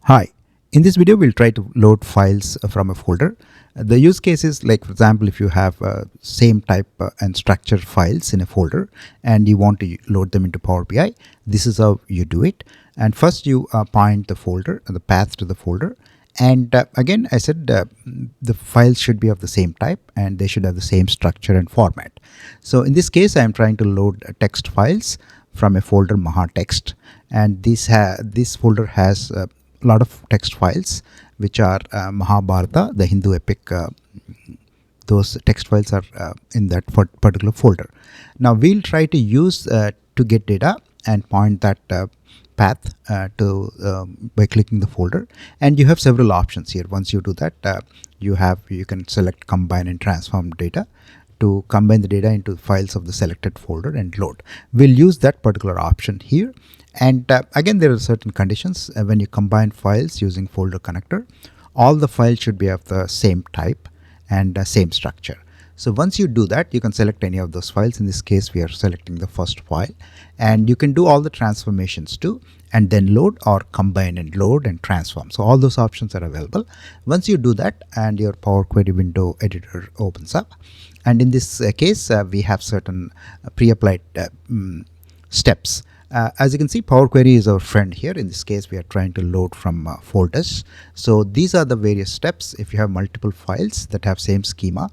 Hi, in this video we'll try to load files from a folder. The use case is like, for example, if you have same type and structure files in a folder and you want to load them into Power BI, this is how you do it. And first you point the folder, the path to the folder. And again, I said the files should be of the same type and they should have the same structure and format. So in this case, I am trying to load text files from a folder Maha text, and this folder has a lot of text files which are Mahabharata, the Hindu epic. Those text files are in that particular folder. Now we'll try to use to get data and point that path by clicking the folder, and you have several options here. Once you do that, you can select combine and transform data to combine the data into files of the selected folder and load. We'll use that particular option here. And again, there are certain conditions. When you combine files using folder connector, all the files should be of the same type and same structure. So once you do that, you can select any of those files. In this case, we are selecting the first file, and you can do all the transformations too, and then load or combine and load and transform. So all those options are available. Once you do that, and your Power Query window editor opens up, and in this case, we have certain pre-applied steps. As you can see, Power Query is our friend here. In this case, we are trying to load from folders. So these are the various steps. If you have multiple files that have same schema,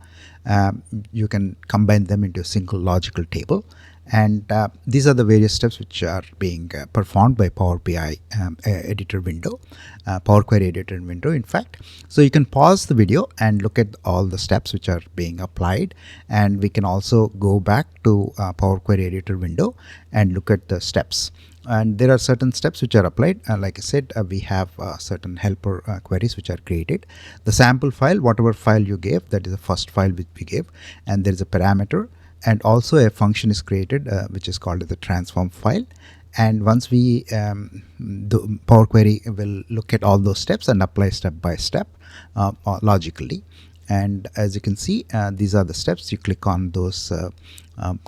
you can combine them into a single logical table. And these are the various steps which are being performed by Power BI editor window, Power Query editor window, in fact. So you can pause the video and look at all the steps which are being applied. And we can also go back to Power Query editor window and look at the steps. And there are certain steps which are applied. Like I said, we have certain helper queries which are created. The sample file, whatever file you gave, that is the first file which we gave, and there is a parameter. And also a function is created which is called the transform file. And once we the Power Query will look at all those steps and apply step by step logically. And as you can see, these are the steps. You click on those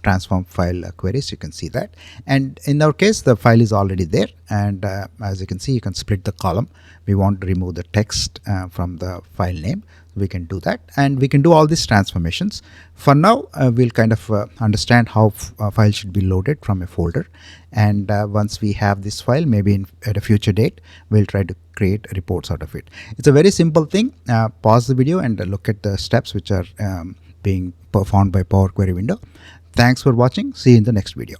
transform file queries, you can see that. And in our case, the file is already there. And as you can see, you can split the column. We want to remove the text from the file name. We can do that, and we can do all these transformations. For now, we'll kind of understand how a file should be loaded from a folder. And once we have this file, maybe at a future date, we'll try to create reports out of it. It's a very simple thing. Pause the video and look at the steps which are being performed by Power Query window. Thanks for watching. See you in the next video.